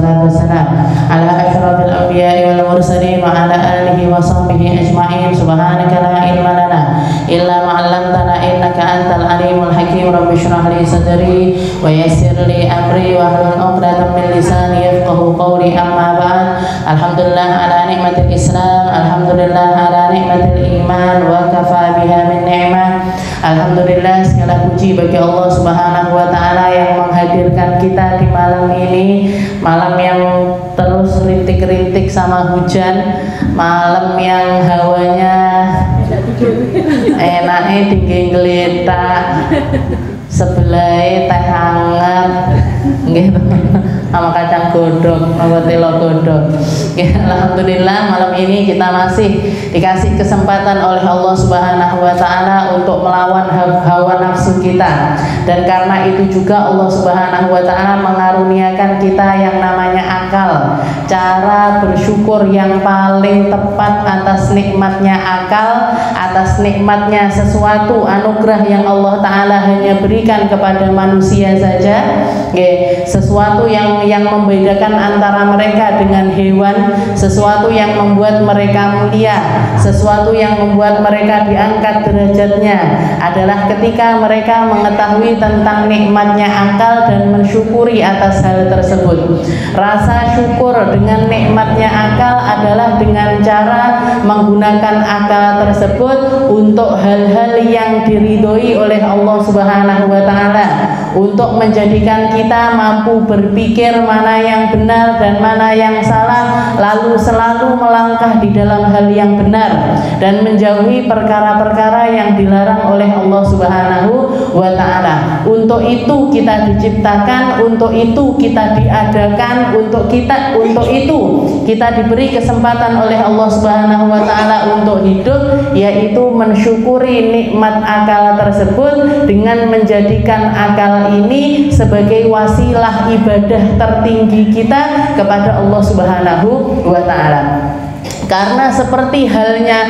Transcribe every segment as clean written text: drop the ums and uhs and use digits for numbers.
wassalatu wassalam ala asyrafil anbiya'i wal mursalin wa ala alihi wa sahbihi ajma'in. Subhanaka la ilma lana illa ma 'allamtana innaka antal alimul hakim. Rabbi shrah li sadri wa yassir li amri wa hlul 'uqdatam min lisani yafqahu qawli. Amma ba'd. Alhamdulillah ala nikmatil Islam, alhamdulillah ala nikmatil iman, wa kafa biha min ni'mah. Alhamdulillah, segala puji bagi Allah Subhanahu wa taala yang menghadirkan kita di malam ini, malam yang terus rintik-rintik sama hujan, malam yang hawanya enaknya tinggi geletak, sebelah teh hangat gitu, sama kacang godong, sama telo godong. Alhamdulillah, malam ini kita masih dikasih kesempatan oleh Allah Subhanahu wa taala untuk melawan hawa nafsu kita. Dan karena itu juga Allah Subhanahu wa taala mengaruniakan kita yang namanya akal. Cara bersyukur yang paling tepat atas nikmatnya akal, atas nikmatnya sesuatu anugerah yang Allah taala hanya berikan kepada manusia saja. Sesuatu yang membedakan antara mereka dengan hewan, sesuatu yang membuat mereka mulia, sesuatu yang membuat mereka diangkat derajatnya adalah ketika mereka mengetahui tentang nikmatnya akal dan mensyukuri atas hal tersebut. Rasa syukur dengan nikmatnya akal adalah dengan cara menggunakan akal tersebut untuk hal-hal yang diridhoi oleh Allah Subhanahu wa taala, untuk menjadikan kita mampu berpikir mana yang benar dan mana yang salah, lalu selalu melangkah di dalam hal yang benar dan menjauhi perkara-perkara yang dilarang oleh Allah Subhanahu wa taala. Untuk itu kita diciptakan, untuk itu kita diadakan, untuk itu kita diberi kesempatan oleh Allah Subhanahu wa taala untuk hidup, yaitu mensyukuri nikmat akal tersebut dengan menjadikan akal ini sebagai wasilah ibadah tertinggi kita kepada Allah Subhanahu wa taala. Karena seperti halnya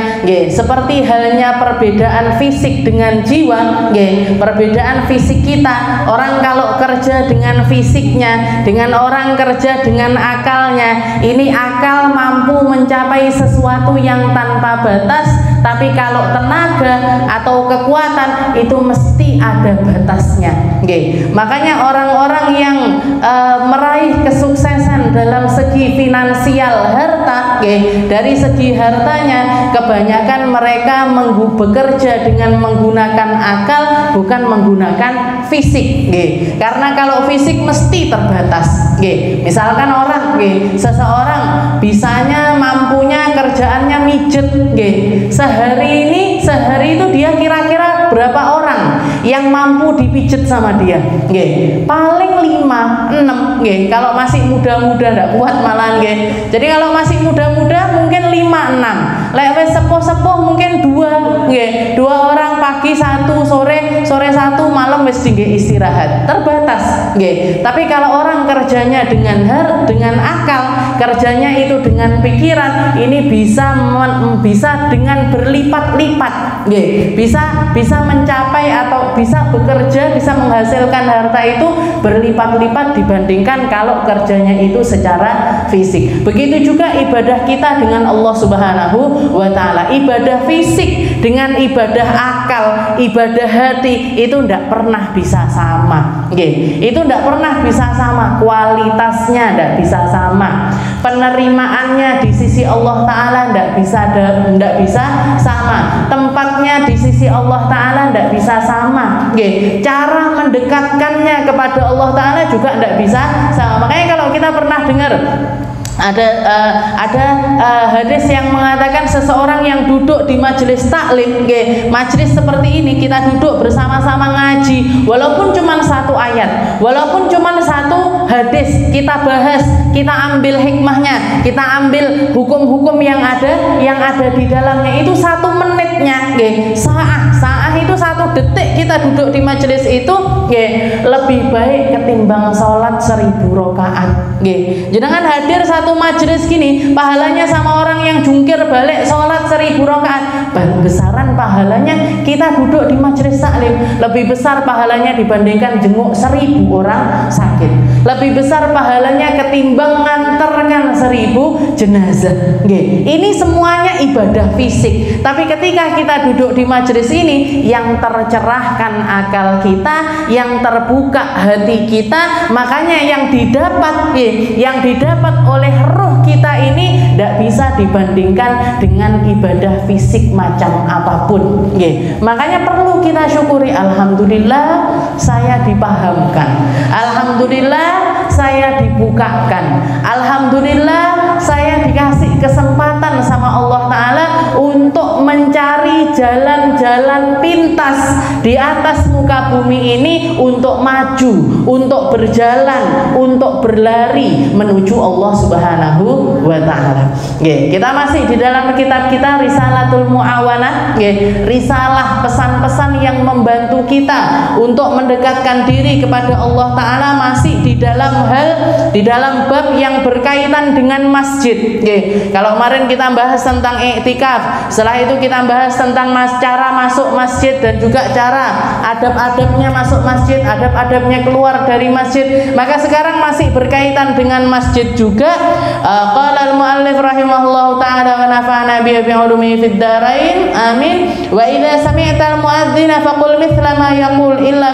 perbedaan fisik dengan jiwa, perbedaan fisik kita, orang kalau kerja dengan fisiknya, dengan orang kerja dengan akalnya, ini akal mampu mencapai sesuatu yang tanpa batas, tapi kalau tenaga atau kekuatan itu mesti ada batasnya. Makanya orang-orang yang meraih kesuksesan dalam segi finansial harta, dari segi hartanya kebanyakan mereka bekerja dengan menggunakan akal, bukan menggunakan fisik. Karena kalau fisik mesti terbatas. Misalkan seseorang bisanya mampunya kerjaannya mijet. Sehari itu dia kira-kira berapa orang yang mampu dipijet sama dia? Paling 5, 6. Kalau masih muda-muda nggak kuat malahan. Jadi kalau masih muda-muda mungkin 5, 6. Lek sepuh-sepuh mungkin 2. 2 orang, pagi 1, sore 1, malam wis istirahat. Terbatas. Tapi kalau orang kerjanya dengan akal, kerjanya itu dengan pikiran, ini bisa dengan berlipat-lipat. Bisa mencapai atau bisa bekerja, bisa menghasilkan harta itu berlipat-lipat dibandingkan kalau kerjanya itu secara fisik. Begitu juga ibadah kita dengan Allah Subhanahu wa taala. Ibadah fisik dengan ibadah akal, ibadah hati itu tidak pernah bisa sama. Itu tidak pernah bisa sama, kualitasnya tidak bisa sama, penerimaannya di sisi Allah taala tidak bisa sama, tempatnya di sisi Allah taala tidak bisa sama, cara mendekatkannya kepada Allah taala juga tidak bisa sama. Makanya kalau kita pernah dengar ada hadis yang mengatakan seseorang yang duduk di majelis taklim, majelis seperti ini, kita duduk bersama-sama ngaji, walaupun cuma 1 ayat, walaupun cuma 1 hadis, kita bahas, kita ambil hikmahnya, kita ambil hukum-hukum yang ada di dalamnya, itu 1 menitnya, saah itu 1 detik kita duduk di majelis itu, lebih baik ketimbang sholat 1000 rakaat. Jangan hadir 1 majelis gini, pahalanya sama orang yang jungkir balik sholat 1000 rakaat, besaran pahalanya kita duduk di majelis taklim, lebih besar pahalanya dibandingkan jenguk 1000 orang sakit, lebih besar pahalanya ketimbang nganterkan 1000 jenazah. Ini semuanya ibadah fisik. Tapi ketika kita duduk di majelis ini, yang tercerahkan akal kita, yang terbuka hati kita, makanya yang didapat oleh roh kita ini tidak bisa dibandingkan dengan ibadah fisik macam apapun. Makanya perlu kita syukuri, alhamdulillah saya dipahamkan, alhamdulillah saya dibukakan, alhamdulillah saya dikasih kesempatan sama Allah Ta'ala untuk mencari jalan-jalan pintas di atas muka bumi ini, untuk maju, untuk berjalan, untuk berlari menuju Allah Subhanahu wa Ta'ala. Kita masih di dalam kitab kita Risalatul Mu'awanah, risalah pesan-pesan yang membantu kita untuk mendekatkan diri kepada Allah Ta'ala, masih di dalam bab yang berkaitan dengan masjid. Kalau kemarin kita bahas tentang iktikaf, setelah itu kita bahas tentang cara masuk masjid dan juga cara adab-adabnya masuk masjid, adab-adabnya keluar dari masjid. Maka sekarang masih berkaitan dengan masjid juga. Qala al-muallif rahimahullahu ta'ala wa nafa'ana bi ulumihi fid dharain, amin. Wa idza sami'ta al-muadzina faqul mithla ma yaqul illa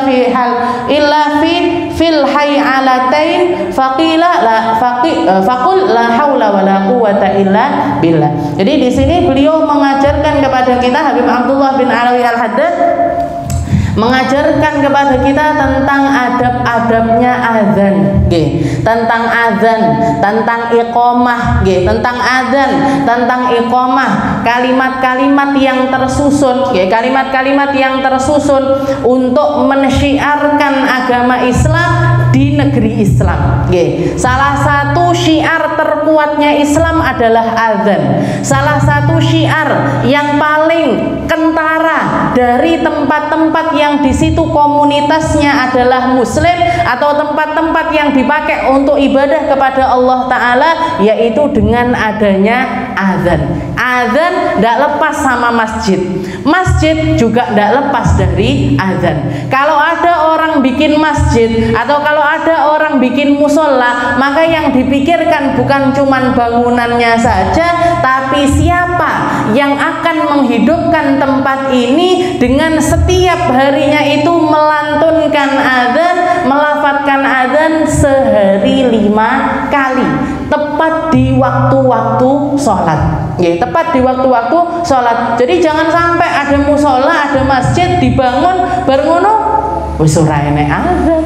fil hay'alatain faqul la haula wala quwwata illa billah. Jadi di sini beliau mengajarkan kepada kita, Habib Abdullah bin Alawi Al-Haddad mengajarkan kepada kita tentang adab-adabnya azan, tentang azan, tentang iqamah, tentang azan, tentang iqamah, kalimat-kalimat yang tersusun, kalimat-kalimat yang tersusun untuk mensyiarkan agama Islam di negeri Islam. Salah satu syiar terkuatnya Islam adalah azan. Salah satu syiar yang paling kentara dari tempat-tempat yang di situ komunitasnya adalah muslim, atau tempat-tempat yang dipakai untuk ibadah kepada Allah Ta'ala, yaitu dengan adanya azan. Azan tidak lepas sama masjid, masjid juga tidak lepas dari azan. Kalau ada orang bikin masjid atau kalau ada orang bikin musola, maka yang dipikirkan bukan cuman bangunannya saja, tapi siapa yang akan menghidupkan tempat ini dengan setiap harinya itu melantunkan azan, melafadzkan azan sehari 5 kali, tepat di waktu-waktu sholat. Tepat di waktu-waktu sholat. Jadi jangan sampai ada musola, ada masjid dibangun baru wis ora enek azan.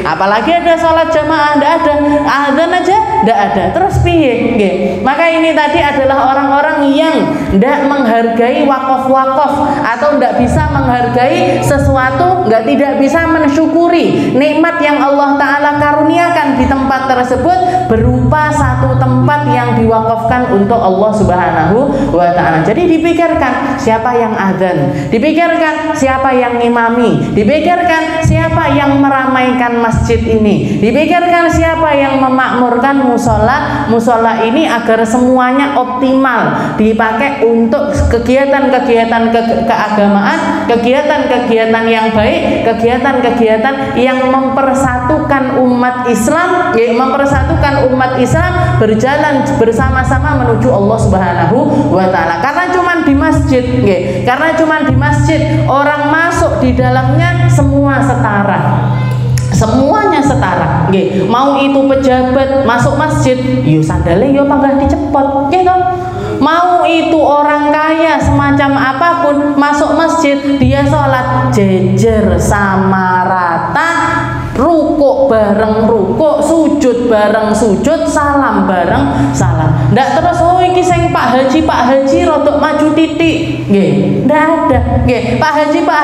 Apalagi ada sholat jamaah, ndak ada azan aja ndak ada, terus piye? Maka ini tadi adalah orang-orang yang ndak menghargai wakaf-wakaf, atau ndak bisa menghargai sesuatu, tidak bisa mensyukuri nikmat yang Allah Ta'ala karuniakan di tempat tersebut berupa satu tempat yang diwakafkan untuk Allah Subhanahu wa Ta'ala. Jadi dipikirkan siapa yang azan, dipikirkan siapa yang ngimami, dipikirkan siapa yang meramaikan masjid ini, dipikirkan siapa yang memakmurkan musola ini agar semuanya optimal dipakai untuk kegiatan-kegiatan keagamaan, kegiatan-kegiatan yang baik, kegiatan-kegiatan yang mempersatukan umat Islam, mempersatukan umat Islam berjalan bersama-sama menuju Allah Subhanahu wa Ta'ala. Karena cuma di masjid, karena cuma di masjid orang masuk di dalamnya semua setara, semuanya setara. Mau itu pejabat masuk masjid, yo sandale yo panggah dicepot, mau itu orang kaya semacam apapun masuk masjid, dia sholat jejer sama rata, rukuk bareng rukuk, sujud bareng sujud, salam bareng salam. Ndak terus iki sing Pak Haji rodok maju titik. Ndak ada. Pak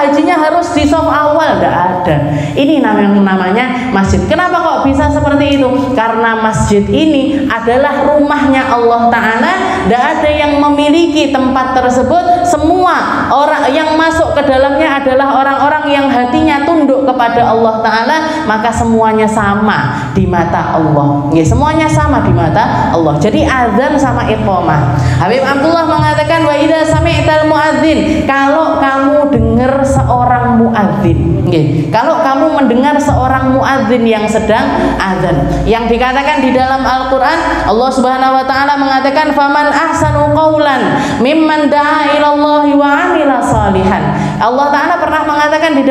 Hajinya harus di soft awal, ndak ada. Ini namanya masjid. Kenapa kok bisa seperti itu? Karena masjid ini adalah rumahnya Allah Ta'ala. Ndak ada yang memiliki tempat tersebut. Semua orang yang masuk ke dalamnya adalah orang-orang yang hatinya tunduk kepada Allah Ta'ala, maka semuanya sama di mata Allah. Nggih, semuanya sama di mata Allah. Jadi azan sama iqamah. Habib Abdullah mengatakan wa idza sami'tal muadzin, kalau kamu dengar seorang muadzin, nggih, kalau kamu mendengar seorang muadzin yang sedang azan, yang dikatakan di dalam Al-Qur'an, Allah Subhanahu wa taala mengatakan faman ahsanu qaulan mimman da'a ilallahi wa 'amila salihan. Allah taala pernah mengatakan di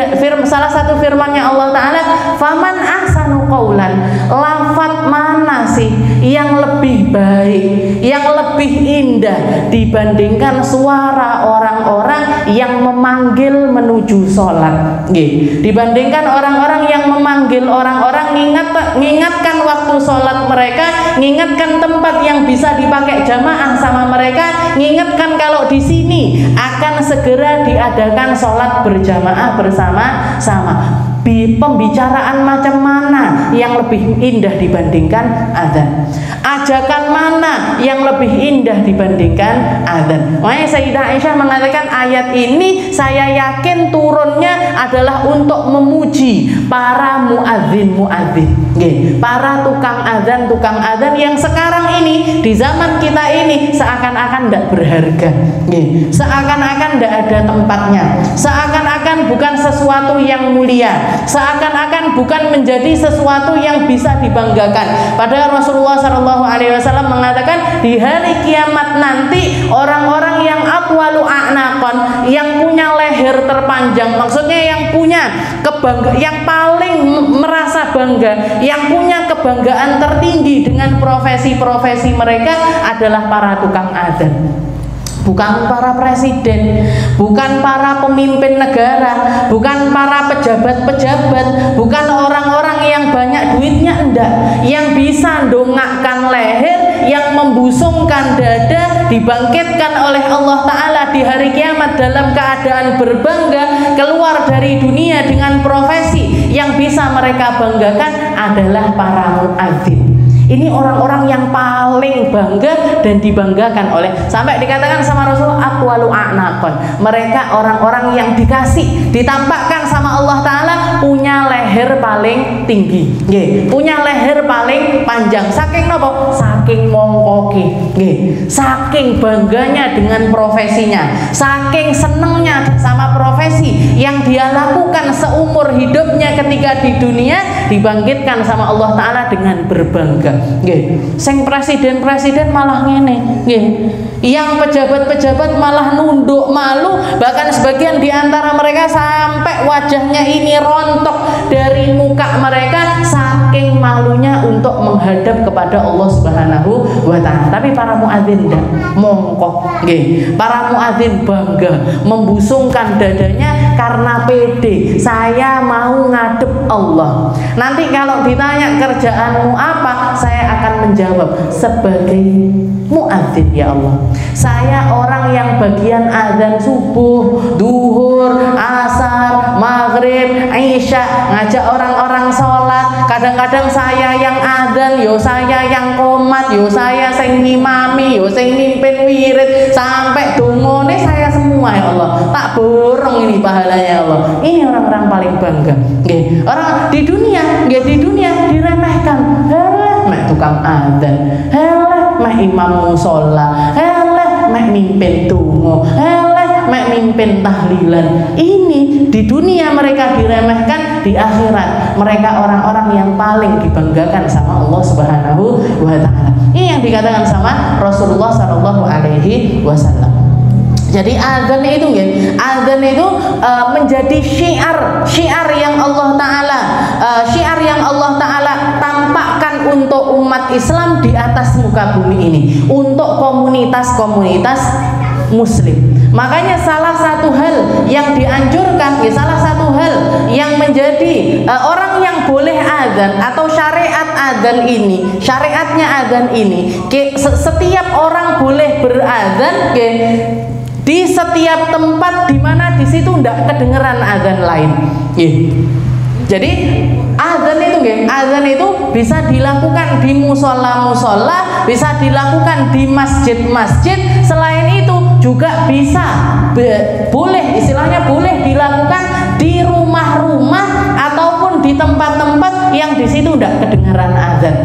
salah satu firman-Nya Allah taala, faman ahsanu qaulan, lafaz mana sih yang lebih baik, yang lebih indah dibandingkan suara orang-orang yang memanggil menuju sholat, dibandingkan orang-orang yang memanggil orang-orang mengingatkan waktu sholat mereka, mengingatkan tempat yang bisa dipakai jamaah sama mereka, mengingatkan kalau di sini akan segera diadakan sholat berjamaah bersama-sama. Pembicaraan macam mana yang lebih indah dibandingkan azan? Ajakan mana yang lebih indah dibandingkan azan? Makanya Sayyidah Aisyah mengatakan ayat ini saya yakin turunnya adalah untuk memuji para muadzin, para tukang azan yang sekarang ini di zaman kita ini seakan-akan tidak berharga, seakan-akan tidak ada tempatnya, seakan-akan bukan sesuatu yang mulia, seakan-akan bukan menjadi sesuatu yang bisa dibanggakan. Padahal Rasulullah SAW mengatakan di hari kiamat nanti orang-orang yang atwalu a'naqan, yang punya leher terpanjang, maksudnya yang punya kebanggaan, yang paling merasa bangga, yang punya kebanggaan tertinggi dengan profesi-profesi mereka adalah para tukang azan. Bukan para presiden, bukan para pemimpin negara, bukan para pejabat-pejabat, bukan orang-orang yang banyak duitnya, enggak, yang bisa dongakkan leher, yang membusungkan dada, dibangkitkan oleh Allah Ta'ala di hari kiamat dalam keadaan berbangga, keluar dari dunia dengan profesi yang bisa mereka banggakan adalah para muadzin. Ini orang-orang yang paling bangga dan dibanggakan oleh, sampai dikatakan sama Rasul atwalu a'naqan, mereka orang-orang yang dikasih, ditampakkan sama Allah Ta'ala punya leher paling tinggi, punya leher paling panjang. Saking nopo? Saking mongkoki, saking bangganya dengan profesinya, saking senengnya sama profesi yang dia lakukan seumur hidupnya ketika di dunia, dibangkitkan sama Allah Ta'ala dengan berbangga. Sing presiden-presiden malah ngene, yang pejabat-pejabat malah nunduk malu, bahkan sebagian di antara mereka sampai wajahnya ini rontok dari muka mereka saking malunya untuk menghadap kepada Allah Subhanahu wa Ta'ala. Tapi para muadzin tidak mongkok, para muadzin bangga, membusungkan dadanya karena pede, saya mau ngadep Allah. Nanti kalau ditanya kerjaanmu apa, saya akan menjawab sebagai muadzin, ya Allah, saya orang yang bagian azan subuh, duhur, asar, maghrib, isya, ngajak orang-orang sholat. Kadang-kadang saya yang azan, yo saya yang qomat, yo saya sing ngimami, yo sing mimpin wirid, sampai dungone saya semua, ya Allah. Tak borong ini pahalanya, ya Allah. Ini orang-orang paling bangga. Orang di dunia, di dunia diremehkan. Mek tukang adzan, mek imam musola, mek mimpin tungo, mek mimpin tahlilan. Ini di dunia mereka diremehkan, di akhirat mereka orang-orang yang paling dibanggakan sama Allah Subhanahu wa Ta'ala. Ini yang dikatakan sama Rasulullah SAW. Jadi azan itu, azan itu menjadi syiar yang Allah Ta'ala, tampakkan untuk umat Islam di atas muka bumi ini, untuk komunitas-komunitas muslim. Makanya salah satu hal yang dianjurkan, salah satu hal yang menjadi orang yang boleh azan atau syariatnya azan ini, setiap orang boleh berazan di setiap tempat di mana di situ tidak kedengeran azan lain. Jadi azan itu bisa dilakukan di musola, bisa dilakukan di masjid-masjid. Selain itu juga bisa boleh dilakukan di rumah-rumah ataupun ataupun di tempat-tempat yang di situ tidak kedengaran azan.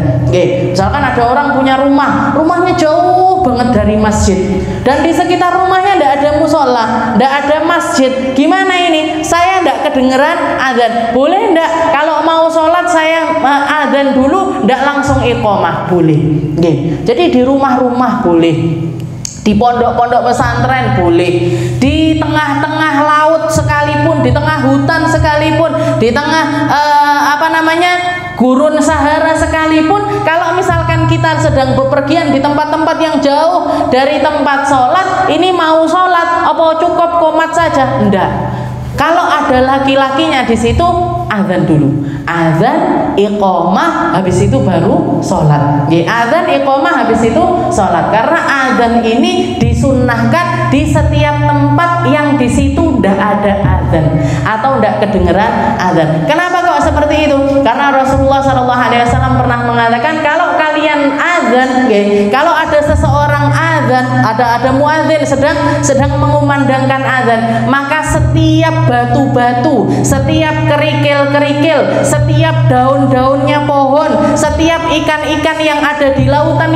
Misalkan ada orang punya rumahnya jauh banget dari masjid, dan di sekitar rumahnya tidak ada musola, tidak ada masjid. Gimana ini? Saya tidak kedengaran azan. Boleh tidak kalau mau sholat saya azan dulu, tidak langsung iqomah? Boleh. Jadi di rumah-rumah boleh, di pondok-pondok pesantren boleh, di tengah-tengah laut sekalipun, di tengah hutan sekalipun, di tengah gurun Sahara sekalipun, kalau misalkan kita sedang bepergian di tempat-tempat yang jauh dari tempat sholat, ini mau sholat apa cukup qomat saja? Enggak. Kalau ada laki-lakinya di situ, azan dulu, azan iqomah, habis itu baru sholat. Azan iqomah, habis itu sholat. Karena azan ini disunnahkan di setiap tempat yang di situ tidak ada azan atau tidak kedengeran azan. Kenapa kok seperti itu? Karena Rasulullah SAW pernah mengatakan, kalau kalian azan, kalau ada seseorang azan, ada muadzin sedang mengumandangkan azan, maka setiap batu-batu, setiap kerikil-kerikil, setiap daun-daunnya pohon, setiap ikan-ikan yang ada di lautan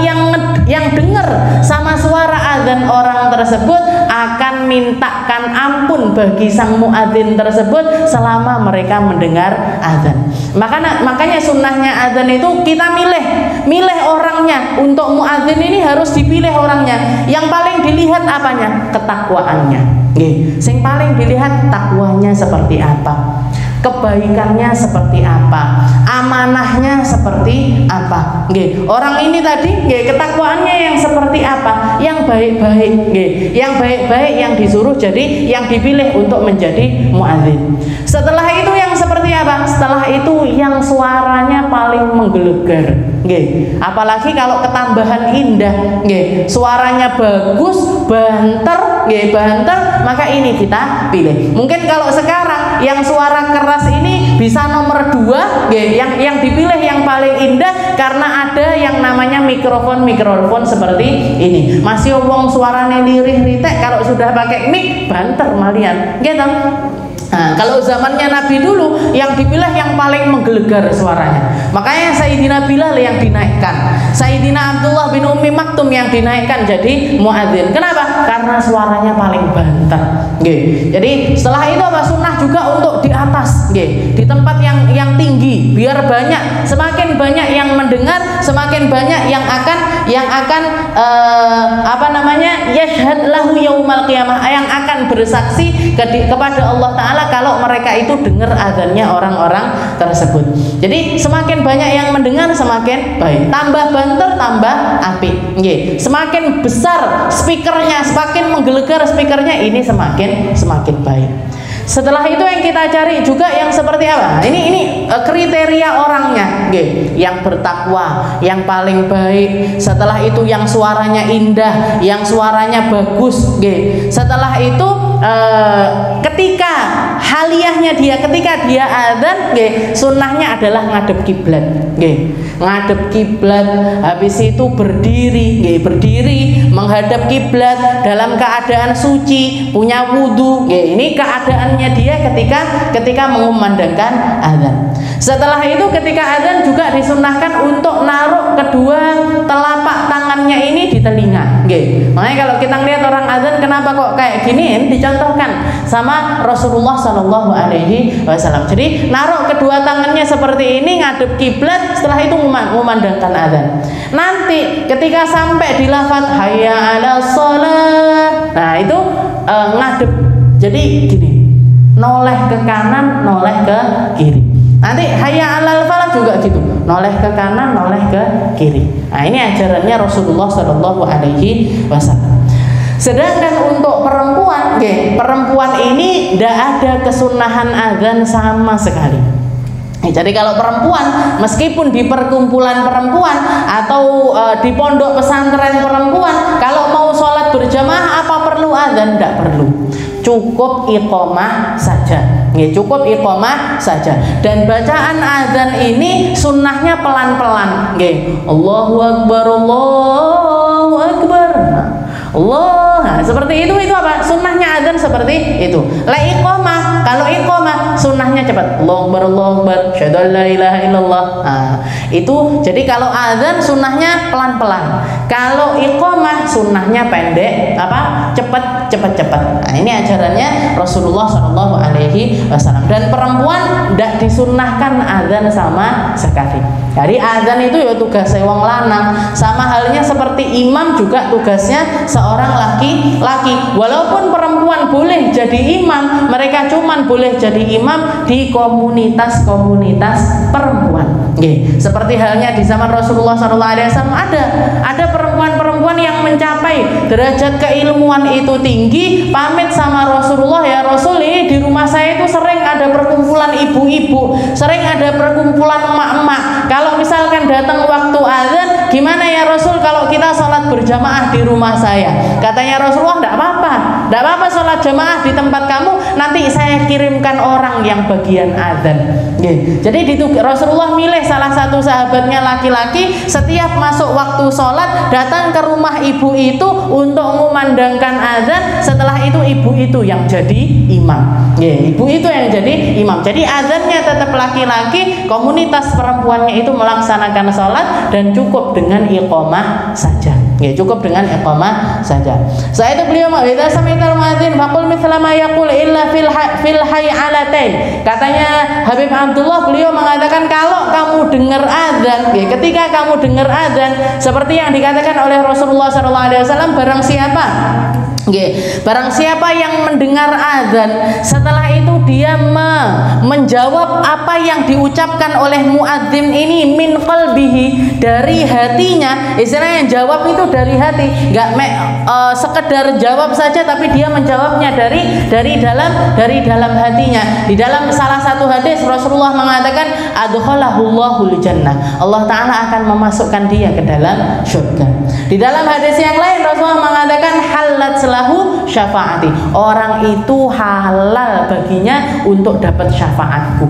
yang dengar sama suara azan orang tersebut akan mintakan ampun bagi sang muadzin tersebut selama mereka mendengar azan. Makanya sunnahnya azan itu kita milih orangnya. Untuk muadzin ini harus dipilih orangnya. Yang paling dilihat apanya? Ketakwaannya. Yang paling dilihat takwanya seperti apa, kebaikannya seperti apa, amanahnya seperti apa. Orang ini tadi ketakwaannya yang seperti apa? Yang baik-baik. Yang baik-baik yang disuruh jadi yang dipilih untuk menjadi muadzin. Setelah itu yang seperti apa? Setelah itu yang suaranya paling menggelegar. Apalagi kalau ketambahan indah, suaranya bagus, banter, maka ini kita pilih. Mungkin kalau sekarang yang suara keras ini bisa nomor 2, yang dipilih yang paling indah karena ada yang namanya mikrofon seperti ini. Masih wong suaranya lirih ritek, kalau sudah pakai mic banter malian, gitu. Nah, kalau zamannya Nabi dulu yang dipilih yang paling menggelegar suaranya. Makanya Sayyidina Bilal yang dinaikkan, Sayyidina Abdullah bin Ummi Maktum yang dinaikkan jadi muadzin. Kenapa? Karena suaranya paling banter. Jadi setelah itu apa? Sunnah juga untuk di atas, di tempat yang tinggi, biar banyak, semakin banyak yang mendengar, semakin banyak yang akan yashhad lahu yaumal qiyamah, yang akan bersaksi kepada Allah Ta'ala kalau mereka itu dengar azannya orang-orang tersebut. Jadi semakin banyak yang mendengar semakin baik, tambah banter tambah apik. Semakin besar speakernya, semakin menggelegar speakernya, ini semakin baik. Setelah itu yang kita cari juga yang seperti apa? Ini kriteria orangnya, yang bertakwa, yang paling baik. Setelah itu yang suaranya indah, yang suaranya bagus. Setelah itu ketika haliyahnya ketika dia azan, sunnahnya adalah ngadep kiblat. Ngadep kiblat, habis itu berdiri menghadap kiblat dalam keadaan suci, punya wudhu. Ini keadaannya dia ketika mengumandangkan azan. Setelah itu ketika azan juga disunnahkan untuk naruh kedua telapak tangannya ini di telinga. Makanya kalau kita lihat orang azan kenapa kok kayak gini, dicontohkan sama Rasulullah Shallallahu Alaihi Wasallam. Jadi naruh kedua tangannya seperti ini, ngadep kiblat, setelah itu mengumandangkan azan. Nanti ketika sampai di lafaz hayya 'alas shalah, nah itu ngadep, jadi gini, noleh ke kanan, noleh ke kiri. Nanti hayya 'alal falah juga gitu, noleh ke kanan, noleh ke kiri. Nah ini ajarannya Rasulullah Shallallahu Alaihi Wasallam. Sedangkan untuk perempuan, perempuan ini tidak ada kesunahan azan sama sekali. Jadi kalau perempuan, meskipun di perkumpulan perempuan atau di pondok pesantren perempuan, kalau mau sholat berjamaah apa perlu azan? Tidak perlu, cukup iqomah saja. Cukup iqomah saja. Dan bacaan azan ini sunnahnya pelan-pelan. Allahu Akbar, Allahu Akbar, Allah. Nah, seperti itu apa? Sunnahnya adzan seperti itu. La iqamah, kalau iqamah sunnahnya cepat. Allahu Akbar, Allahu Akbar, asyhadu an la ilaha illallah. Nah, itu jadi kalau adzan sunnahnya pelan-pelan. Kalau iqamah sunnahnya pendek, apa? Cepat. Nah, ini ajarannya Rasulullah Shallallahu alaihi wasallam. Dan perempuan tidak disunnahkan adzan sama sekali. Jadi adzan itu ya tugas wong lanang, sama halnya seperti imam juga tugasnya seorang laki-laki. Walaupun perempuan boleh jadi imam, mereka cuman boleh jadi imam di komunitas-komunitas perempuan. Seperti halnya di zaman Rasulullah SAW ada perempuan-perempuan yang mencapai derajat keilmuan itu tinggi, pamit sama Rasulullah, ya Rasul, ini di rumah saya itu sering ada perkumpulan ibu-ibu, sering ada perkumpulan emak-emak. Kalau misalkan datang waktu azan, gimana ya Rasul kalau kita sholat berjamaah di rumah saya? Katanya Rasulullah, tidak apa-apa sholat jamaah di tempat kamu, nanti saya kirimkan orang yang bagian azan. Jadi Rasulullah milih salah satu sahabatnya laki-laki, setiap masuk waktu sholat datang ke rumah ibu itu untuk mengumandangkan azan. Setelah itu ibu itu yang jadi imam. Ibu itu yang jadi imam. Jadi azannya tetap laki-laki, komunitas perempuannya itu melaksanakan sholat dan cukup dengan iqamah saja. Cukup dengan iqamah saja. Setelah itu beliau idza sami'tal muadzin faqul mithla ma yaqul illa fil hay'alatain. Katanya Habib Abdullah, beliau mengatakan kalau kamu dengar azan, ketika kamu dengar azan seperti yang dikatakan oleh Rasulullah SAW, barang siapa yang mendengar azan, setelah itu dia menjawab apa yang diucapkan oleh muadzin ini min qalbihi, dari hatinya. Istilahnya jawab itu dari hati, nggak sekedar jawab saja, tapi dia menjawabnya dari dalam hatinya. Di dalam salah satu hadis Rasulullah mengatakan adkhalahullahu jannah, Allah Ta'ala akan memasukkan dia ke dalam surga. Di dalam hadis yang lain Rasulullah mengatakan halat selahu syafaati, orang itu halal baginya untuk dapat syafaatku.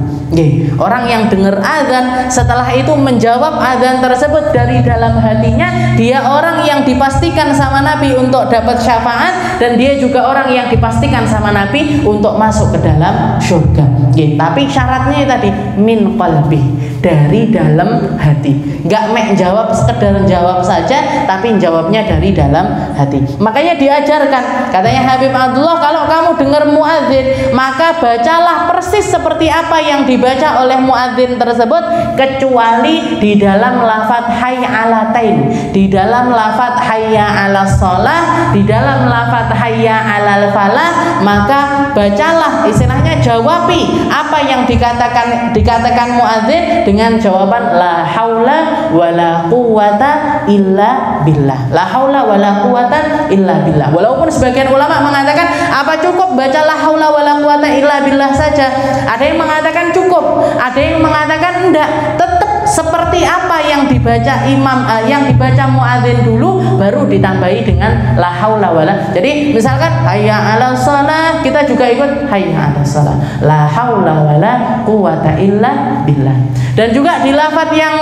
Orang yang dengar azan setelah itu menjawab azan tersebut dari dalam hatinya, dia orang yang dipastikan sama Nabi untuk dapat syafaat, dan dia juga orang yang dipastikan sama Nabi untuk masuk ke dalam surga. Tapi syaratnya tadi min qalbi, dari dalam hati. Nggak jawab sekedar jawab saja, tapi jawabnya dari dalam hati. Makanya diajarkan, katanya Habib Abdullah, kalau kamu dengar muadzin, maka bacalah persis seperti apa yang dibaca oleh muadzin tersebut, kecuali di dalam lafaz hayya 'alatain, di dalam lafaz hayya 'alas shalah, di dalam lafaz hayya 'alal falah, maka bacalah, istilahnya jawabi apa yang dikatakan muadzin dengan jawaban la haula wala quwata illa billah. La haula wala quwata illa billah. Walaupun sebagian ulama mengatakan apa cukup baca la haula wala quwata illa billah saja. Ada yang mengatakan cukup, ada yang mengatakan enggak, tetap seperti apa yang dibaca imam, yang dibaca muadzin dulu, baru ditambahi dengan la haula wala. Jadi misalkan hayya 'alas shalah, kita juga ikut hayya 'alas shalah, la haula wala quwata illa billah. Dan juga di lafaz yang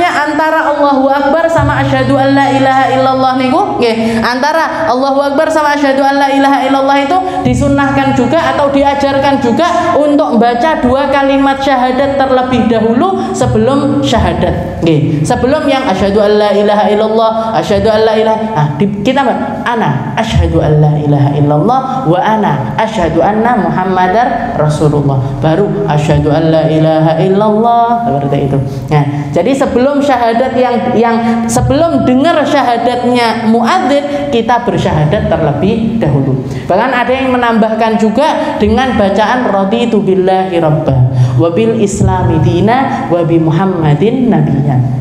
antara Allahu Akbar sama asyhadu an la ilaha illallah niku, antara Allahu Akbar sama asyhadu an la ilaha illallah itu disunnahkan juga atau diajarkan juga untuk baca dua kalimat syahadat terlebih dahulu sebelum syahadat. Sebelum yang asyhadu an la ilaha illallah, asyhadu an la ilaha, kita ana asyhadu an la ilaha illallah wa ana asyhadu anna muhammadar rasulullah, baru asyhadu an la ilaha illallah, seperti itu. Nah, jadi sebelum syahadat yang sebelum dengar syahadatnya muadzin, kita bersyahadat terlebih dahulu. Bahkan ada yang menambahkan juga dengan bacaan raditu billahi rabba wa bil islami dina wa bi muhammadin nabiyyan.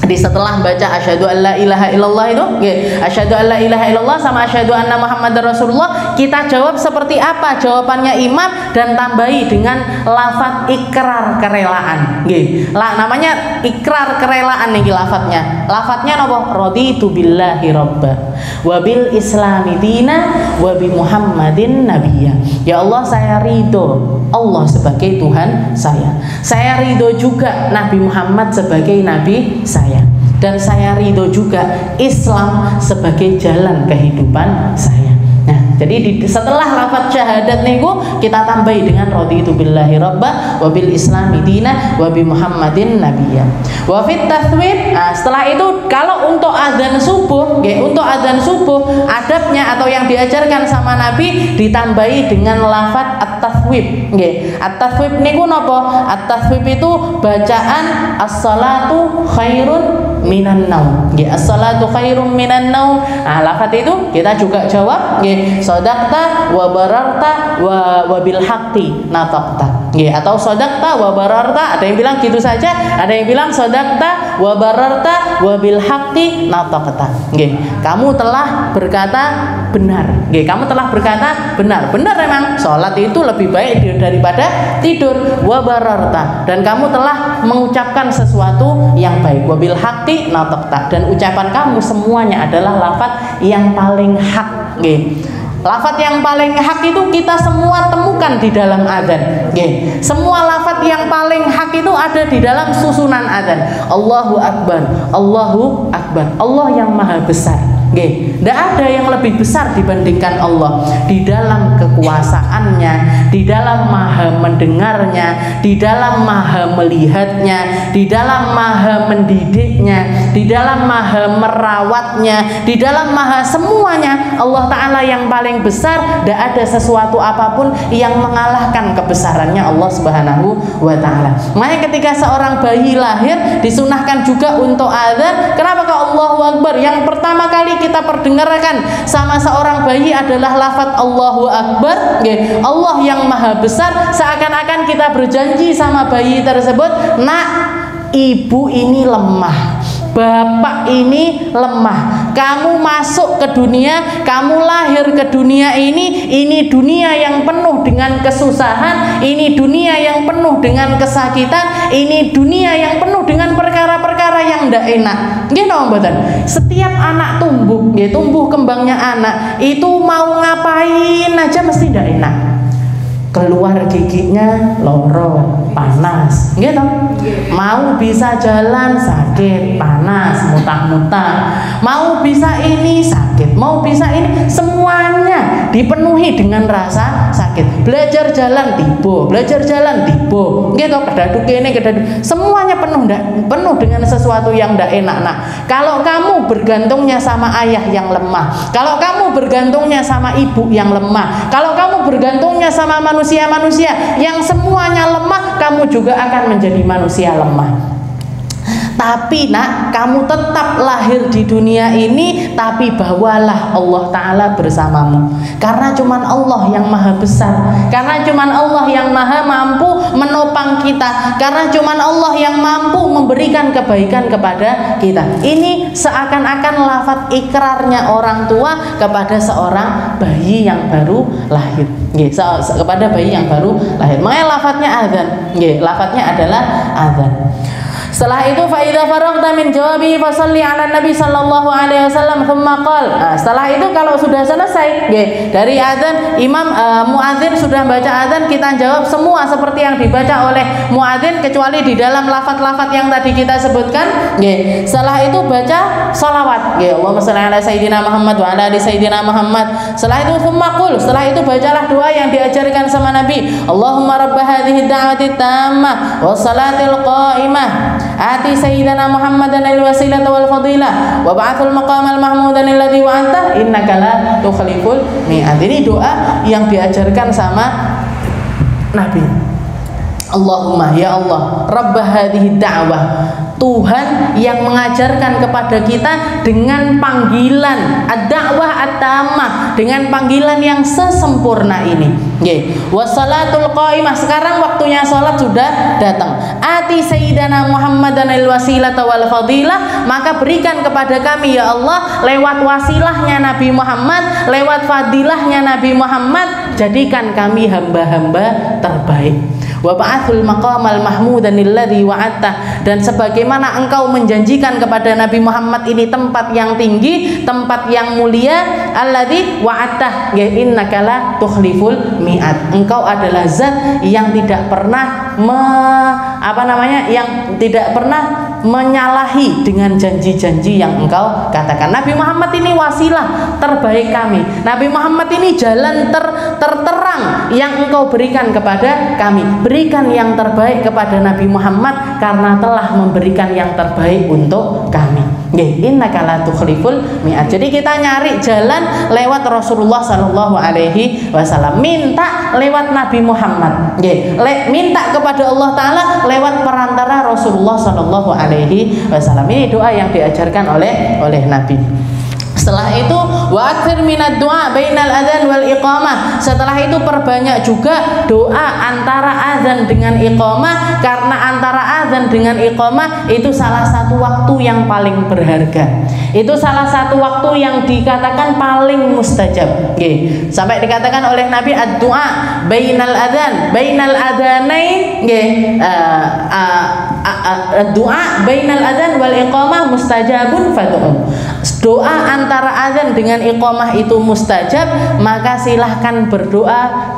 Jadi setelah baca asyhadu an la ilaha illallah itu, asyhadu an la ilaha illallah sama asyhadu anna muhammadar rasulullah, kita jawab seperti apa jawabannya imam, dan tambahi dengan lafaz ikrar kerelaan. Namanya ikrar kerelaan nih lafaznya. Lafaznya napa? Raditu billahi rabba wa bil islami dina wa bi muhammadin nabiyya. Ya Allah, saya ridho Allah sebagai Tuhan saya. Saya ridho juga Nabi Muhammad sebagai nabi saya. dan saya ridho juga Islam sebagai jalan kehidupan saya. Nah, jadi setelah lafaz syahadat niku kita tambahi dengan raditu billahi rabba wa bil islami dina wa bi Muhammadin nabiyya. Wa fit tathwib, setelah itu kalau untuk adzan subuh, untuk adzan subuh adabnya atau yang diajarkan sama Nabi ditambahi dengan lafaz at-tathwib. Nggih. At-tathwib niku napa? At-tathwib itu bacaan as-salatu khairun minan naum. Nggih, as-salatu khairum minan naum. Nah, lafaz itu kita juga jawab nggih, shadaqta wa bararta wa bil haqqi nataqta. Nggih, atau shadaqta wa bararta, ada yang bilang gitu saja, ada yang bilang shadaqta wa bararta wa bil haqqi nataqta. Nggih, kamu telah berkata benar. Nggih, kamu telah berkata benar. Benar memang salat itu lebih baik daripada tidur. Wa bararta, dan kamu telah mengucapkan sesuatu yang baik. Wa bil haqqi nataqta, dan ucapan kamu semuanya adalah lafaz yang paling hak. Nggih. Lafaz yang paling hak itu kita semua temukan di dalam adzan. Nggih. Semua lafaz yang paling hak itu ada di dalam susunan adzan. Allahu akbar, Allahu akbar. Allah yang maha besar. Nggih, tidak ada yang lebih besar dibandingkan Allah di dalam kekuasaannya, di dalam maha mendengarnya, di dalam maha melihatnya, di dalam maha mendidiknya, di dalam maha merawatnya, di dalam maha semuanya. Allah Ta'ala yang paling besar, tidak ada sesuatu apapun yang mengalahkan kebesarannya Allah Subhanahu wa Ta'ala. Makanya ketika seorang bayi lahir disunahkan juga untuk adzan. Kenapa kok Allahu Akbar? Yang pertama kali kita perdengarkan sama seorang bayi adalah lafaz Allahu Akbar. Allah yang maha besar. Seakan-akan kita berjanji sama bayi tersebut, nak, ibu ini lemah, bapak ini lemah, kamu masuk ke dunia, kamu lahir ke dunia ini dunia yang penuh dengan kesusahan, ini dunia yang penuh dengan kesakitan, ini dunia yang penuh dengan perkara-perkara yang tidak enak. Nggih napa mboten? Setiap anak tumbuh, nggih, tumbuh kembangnya anak itu mau ngapain aja mesti tidak enak. Keluar giginya loro, panas, gitu. Mau bisa jalan sakit, panas, muntah-muntah. Mau bisa ini sakit, mau bisa ini, semuanya dipenuhi dengan rasa sakit. Belajar jalan tiba, belajar jalan tiba, gitu. Kedaduk ini, kedaduk, semuanya penuh dengan sesuatu yang tidak enak. Nah, kalau kamu bergantungnya sama ayah yang lemah, kalau kamu bergantungnya sama ibu yang lemah, kalau kamu bergantungnya sama manusia-manusia yang semuanya lemah, kamu juga akan menjadi manusia lemah. Tapi nak, kamu tetap lahir di dunia ini, tapi bawalah Allah Ta'ala bersamamu. Karena cuman Allah yang maha besar, karena cuman Allah yang maha mampu menopang kita, karena cuman Allah yang mampu memberikan kebaikan kepada kita. Ini seakan-akan lafaz ikrarnya orang tua kepada seorang bayi yang baru lahir. Kepada bayi yang baru lahir. Makanya lafaznya adzan. Lafaznya adalah adzan. Setelah itu fa idza faragta min jawabi fasalli ala nabi sallallahu alaihi wasallam thumma qala. Nah, setelah itu kalau sudah selesai dari adzan, imam muadzin sudah baca adzan, kita jawab semua seperti yang dibaca oleh muadzin kecuali di dalam lafaz-lafaz yang tadi kita sebutkan. Setelah itu baca shalawat. Allahumma shalli ala sayyidina Muhammad wa ala ali sayyidina Muhammad. Setelah itu thumma qul. Setelah itu bacalah doa yang diajarkan sama Nabi. Allahumma rabb hadhihi da'wati tammah was salatil qa'imah ati sayyidina Muhammadan al-wasilata wal fadilah wa ba'athul maqamal mahmudan alladhi wa'anta innaka la tukhliful mi'ad. Ini doa yang diajarkan sama Nabi. Allahumma, ya Allah, rabb hadhihi da'wah, Tuhan yang mengajarkan kepada kita dengan panggilan ad-da'wah at-tammah, dengan panggilan yang sesempurna ini. Wassalatul qaimah, sekarang waktunya salat sudah datang. Ati sayyidana Muhammadan al-wasilata wal fadilah, maka berikan kepada kami ya Allah lewat wasilahnya Nabi Muhammad, lewat fadilahnya Nabi Muhammad, jadikan kami hamba-hamba terbaik. Wa ba'athul maqamal mahmudan alladhi wa'atta, dan sebagaimana engkau menjanjikan kepada Nabi Muhammad ini tempat yang tinggi, tempat yang mulia, alladhi wa'atta, innaka la tukhliful mi'ad, engkau adalah zat yang tidak pernah yang tidak pernah menyalahi dengan janji-janji yang engkau katakan. Nabi Muhammad ini wasilah terbaik kami. Nabi Muhammad ini jalan terterang yang engkau berikan kepada kami. Berikan yang terbaik kepada Nabi Muhammad karena telah memberikan yang terbaik untuk kami. Innaka la tukhliful mi'ad. Jadi kita nyari jalan lewat Rasulullah sallallahu alaihi wasallam. Minta lewat Nabi Muhammad. Minta kepada Allah Ta'ala lewat perantara Rasulullah sallallahu alaihi wasallam. Ini doa yang diajarkan oleh Nabi. Setelah itu wa aktsir minad du'a bainal adzan wal iqamah. Setelah itu perbanyak juga doa antara azan dengan iqamah, karena antara azan dengan iqamah itu salah satu waktu yang paling berharga. Itu salah satu waktu yang dikatakan paling mustajab. Sampai dikatakan oleh Nabi ad-du'a bainal adzanain ad-du'a bainal adzan wal iqamah mustajabun fad'u. Doa antara azan dengan iqamah itu mustajab, maka silahkan berdoa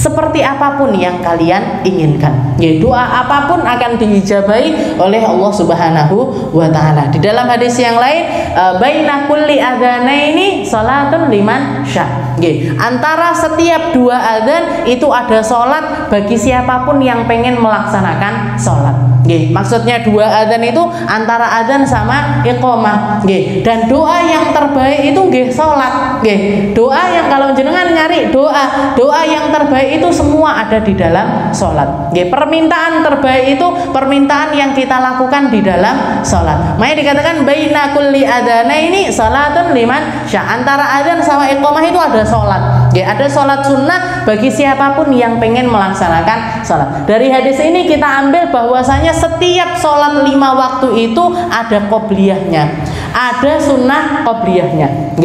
seperti apapun yang kalian inginkan. Doa apapun akan diijabahi oleh Allah Subhanahu wa Ta'ala. Di dalam hadis yang lain, baina kulli adzanaini salatun liman sya. Antara setiap dua adzan itu ada salat bagi siapapun yang pengen melaksanakan salat. Maksudnya dua adzan itu antara adzan sama iqamah. Dan doa yang terbaik itu salat. Doa yang kalau jenengan nyari doa yang terbaik itu semua ada di dalam salat. Permintaan terbaik itu permintaan yang kita lakukan di dalam salat. Makanya dikatakan baina kulli adzanaini salatun liman sya. Antara adzan sama iqamah itu ada salat. Ada salat sunnah bagi siapapun yang pengen melaksanakan salat. Dari hadis ini kita ambil bahwasanya setiap sholat 5 waktu itu ada qobliyahnya, ada sunnah qobliyahnya.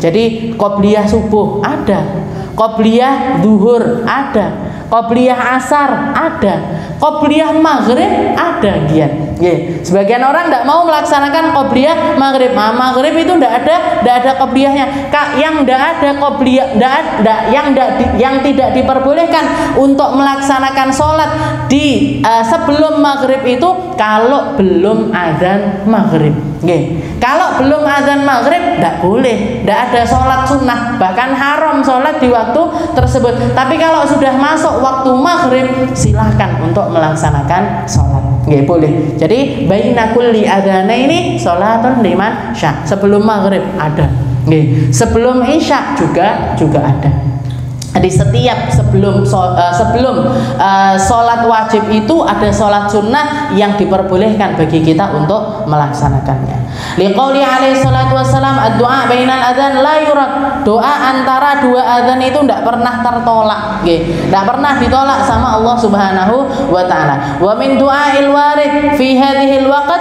Jadi qobliyah subuh ada, qobliyah zuhur ada, qobliyah asar ada, qobliyah maghrib ada. Sebagian orang tidak mau melaksanakan qobliyah maghrib. Maghrib itu tidak ada qobliyahnya. Yang tidak ada qobliyah, yang tidak diperbolehkan untuk melaksanakan sholat di sebelum maghrib itu kalau belum azan maghrib. Kalau belum azan maghrib tidak boleh, tidak ada sholat sunnah, bahkan haram sholat di waktu tersebut. Tapi kalau sudah masuk waktu maghrib, silahkan untuk melaksanakan sholat. Boleh. Jadi baina kulli adzanaini sholatun liman sya. Sebelum maghrib ada. Sebelum isya juga ada. Jadi setiap sebelum sholat wajib itu ada sholat sunnah yang diperbolehkan bagi kita untuk melaksanakannya. Liqauli alaihi salatu wassalam ad-du'a bainal adzan la yurad. Doa antara dua adzan itu tidak pernah tertolak, tidak pernah ditolak sama Allah Subhanahu wa Ta'ala. Wa min du'ail warid fi hadhil waqt.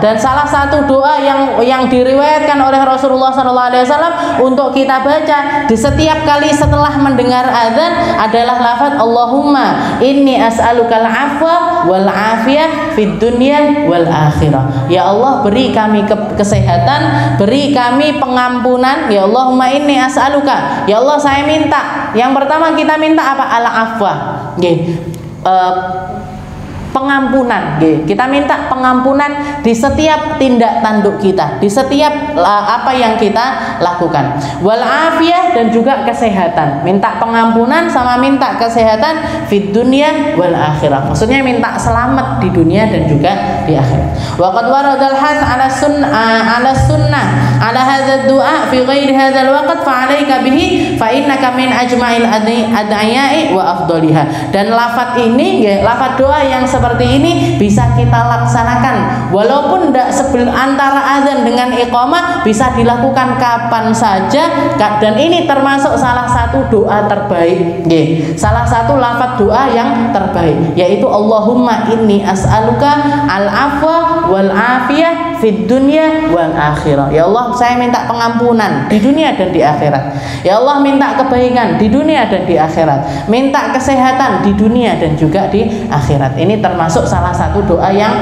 Dan salah satu doa yang diriwayatkan oleh Rasulullah SAW untuk kita baca di setiap kali setelah mendengar azan adalah lafaz Allahumma inni as'alukal afwa wal afiyah fid dunya wal akhirah. Ya Allah, beri kami kesehatan, beri kami pengampunan. Ya Allahumma inni as'aluka. Ya Allah, saya minta. Yang pertama kita minta apa? Al afwa. Pengampunan. Kita minta pengampunan di setiap tindak tanduk kita, di setiap apa yang kita lakukan. Wal afiyah, dan juga kesehatan. Minta pengampunan sama minta kesehatan fid dunya wal akhirah. Maksudnya minta selamat di dunia dan juga di akhirat. Wa qad waradal has ala sunnah ala hadzal du'a fi ghairi hadzal waqt fa 'alaika bihi fa innaka min ajma'il ad'iya'i wa afdaliha. Dan lafaz ini, lafaz doa yang seperti ini bisa kita laksanakan walaupun tidak antara azan dengan iqamah, bisa dilakukan kapan saja, dan ini termasuk salah satu doa terbaik. Salah satu lafaz doa yang terbaik yaitu Allahumma inni as'aluka al-afwa wal afiyah fid dunya wal akhirah. Ya Allah, saya minta pengampunan di dunia dan di akhirat. Ya Allah, minta kebaikan di dunia dan di akhirat, minta kesehatan di dunia dan juga di akhirat. Ini termasuk salah satu doa yang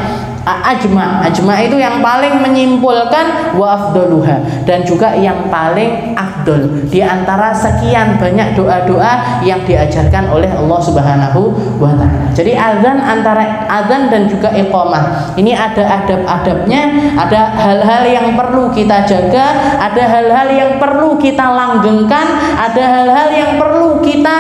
ajma itu yang paling menyimpulkan wa afdaluha, dan juga yang paling afdol di antara sekian banyak doa-doa yang diajarkan oleh Allah Subhanahu wa taala. Jadi azan, antara azan dan juga iqamah ini ada adab-adabnya, ada hal-hal yang perlu kita jaga, ada hal-hal yang perlu kita langgengkan, ada hal-hal yang perlu kita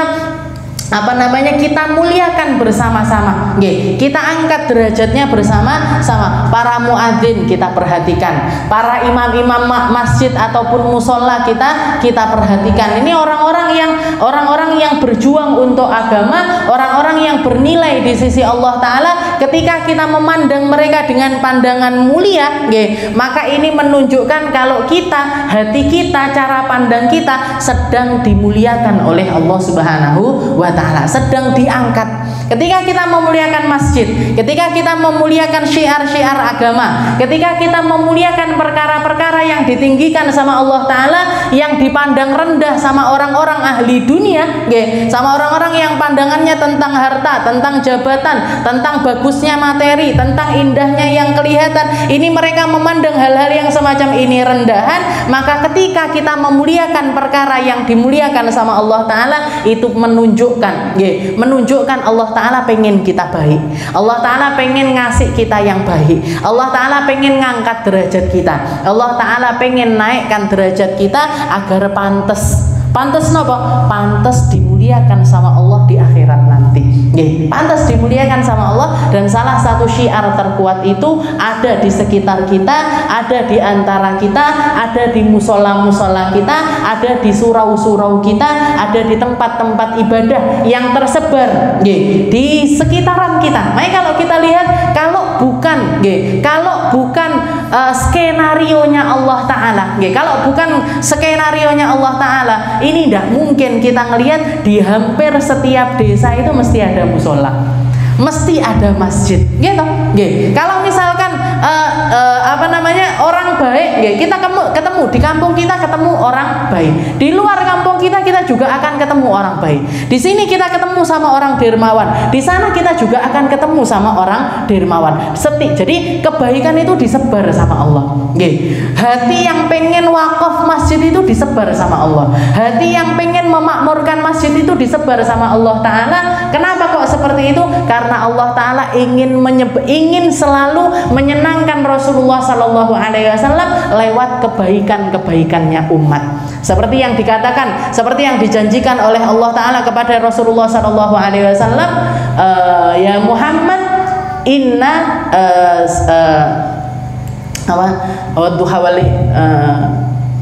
kita muliakan bersama-sama. Kita angkat derajatnya bersama-sama. Para muadzin kita perhatikan, para imam-imam masjid ataupun musola kita perhatikan. Ini orang-orang yang berjuang untuk agama, orang-orang yang bernilai di sisi Allah taala. Ketika kita memandang mereka dengan pandangan mulia, maka ini menunjukkan kalau hati kita, cara pandang kita sedang dimuliakan oleh Allah Subhanahu wa taala, sedang diangkat. Ketika kita memuliakan masjid, ketika kita memuliakan syiar-syiar agama, ketika kita memuliakan perkara-perkara yang ditinggikan sama Allah taala, yang dipandang rendah sama orang-orang ahli dunia, sama orang-orang yang pandangannya tentang harta, tentang jabatan, tentang bagusnya materi, tentang indahnya yang kelihatan, ini mereka memandang hal-hal yang semacam ini rendahan. Maka ketika kita memuliakan perkara yang dimuliakan sama Allah taala, itu menunjukkan Allah taala pengen kita baik, Allah taala pengen ngasih kita yang baik, Allah taala pengen ngangkat derajat kita, Allah taala pengen naikkan derajat kita agar pantas nopo? Pantas dimuliakan sama Allah di akhirat nanti. Pantas dimuliakan sama Allah. Dan salah satu syiar terkuat itu ada di sekitar kita, ada di antara kita, ada di musola-musola kita, ada di surau-surau kita, ada di tempat-tempat ibadah yang tersebar di sekitaran kita. Makanya kalau kita lihat, kalau bukan skenarionya Allah taala, kalau bukan skenarionya Allah taala, ini tidak mungkin kita ngelihat di hampir setiap desa itu mesti ada musola, mesti ada masjid, gitu. Kalau misalkan orang baik, kita ketemu di kampung kita, ketemu orang baik. Di luar kampung kita juga akan ketemu orang baik. Di sini kita ketemu sama orang dermawan, di sana kita juga akan ketemu sama orang dermawan. Jadi kebaikan itu disebar sama Allah. Hati yang pengen wakaf masjid itu disebar sama Allah. Hati yang pengen memakmurkan masjid itu disebar sama Allah taala. Kenapa kok seperti itu? Karena Allah taala ingin selalu menyenangkan Rasulullah sallallahu alaihi wasallam lewat kebaikan-kebaikannya umat. Seperti yang dikatakan, seperti yang dijanjikan oleh Allah taala kepada Rasulullah sallallahu alaihi wasallam, ya Muhammad, inna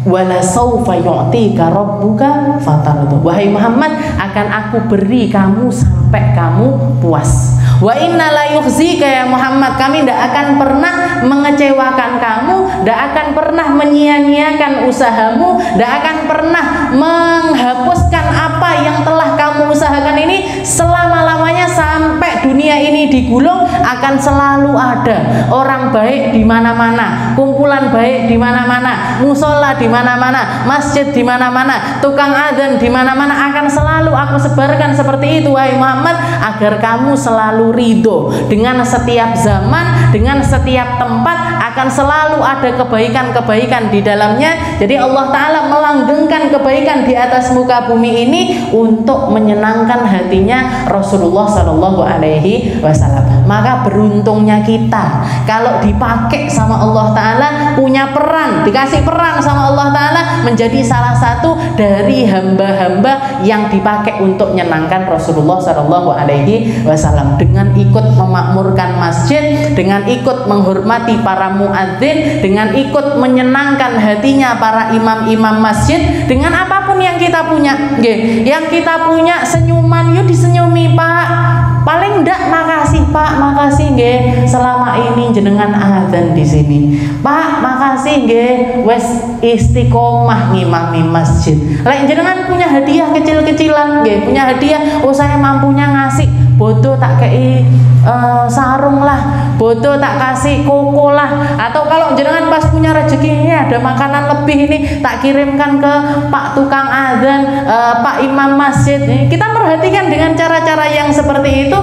wala saufa yu'tika rabbuka fatardu. Wahai Muhammad, akan aku beri kamu sampai kamu puas. Wa inna la yukhzika ya Muhammad, kami tidak akan pernah mengecewakan kamu, tidak akan pernah menyia-nyiakan usahamu, tidak akan pernah menghapuskan apa yang telah kamu usahakan ini selama-lamanya. Sampai dunia ini digulung, akan selalu ada orang baik di mana-mana, kumpulan baik di mana-mana, musola di mana-mana, masjid di mana-mana, tukang adzan di mana-mana. Akan selalu aku sebarkan seperti itu wahai Muhammad, agar kamu selalu ridho dengan setiap zaman, dengan setiap tempat. Akan selalu ada kebaikan-kebaikan di dalamnya. Jadi Allah taala melanggengkan kebaikan di atas muka bumi ini untuk menyenangkan hatinya Rasulullah sallallahu alaihi wasallam. Maka beruntungnya kita kalau dipakai sama Allah taala, punya peran, dikasih peran sama Allah taala, menjadi salah satu dari hamba-hamba yang dipakai untuk menyenangkan Rasulullah sallallahu alaihi wasallam, dengan ikut memakmurkan masjid, dengan ikut menghormati para muadzin, dengan ikut menyenangkan hatinya para imam-imam masjid, dengan apapun yang kita punya. Yang kita punya senyuman, yuk disenyumi Pak. Paling ndak makasih Pak, makasih nggih selama ini jenengan adzan di sini. Pak, makasih nggih wes istiqomah ngimami masjid. Lek jenengan punya hadiah kecil-kecilan nggih, punya hadiah, oh saya mampunya ngasih. bodoh tak kei sarung lah, bodoh tak kasih koko lah, atau kalau jenengan pas punya rezeki ini ada makanan lebih ini tak kirimkan ke Pak tukang adzan, Pak imam masjid. Kita perhatikan dengan cara-cara yang seperti itu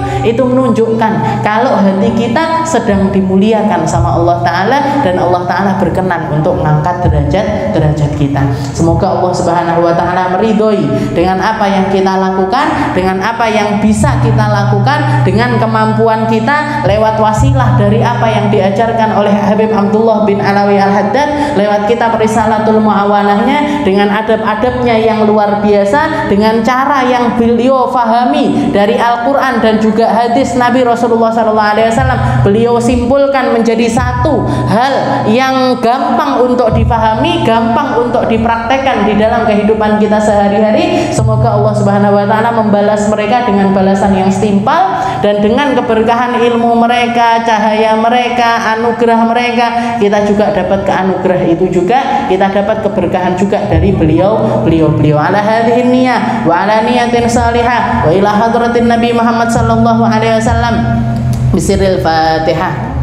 menunjukkan kalau hati kita sedang dimuliakan sama Allah Ta'ala, dan Allah Ta'ala berkenan untuk mengangkat derajat kita. Semoga Allah Subhanahu wa Ta'ala meridhoi dengan apa yang kita lakukan, dengan apa yang bisa kita lakukan, dengan kemampuan kita, lewat wasilah dari apa yang diajarkan oleh Habib Abdullah bin Alawi Al-Haddad, lewat kitab Risalatul Mu'awanahnya, dengan adab-adabnya yang luar biasa, dengan cara yang beliau fahami dari Al-Quran dan juga hadis Nabi Rasulullah SAW. Beliau simpulkan menjadi satu hal yang gampang untuk difahami, gampang untuk dipraktekkan di dalam kehidupan kita sehari-hari. Semoga Allah Subhanahu wa Ta'ala membalas mereka dengan balasan yang setimpal, dan dengan keberkahan ilmu mereka, cahaya mereka, anugerah mereka, kita juga dapat keanugerah itu juga, kita dapat keberkahan juga dari beliau ala hadhihi niyah wa ala niyatin salihah wa ila hadratin Nabi Muhammad sallallahu alaihi wasallam. Bisiril Fatihah.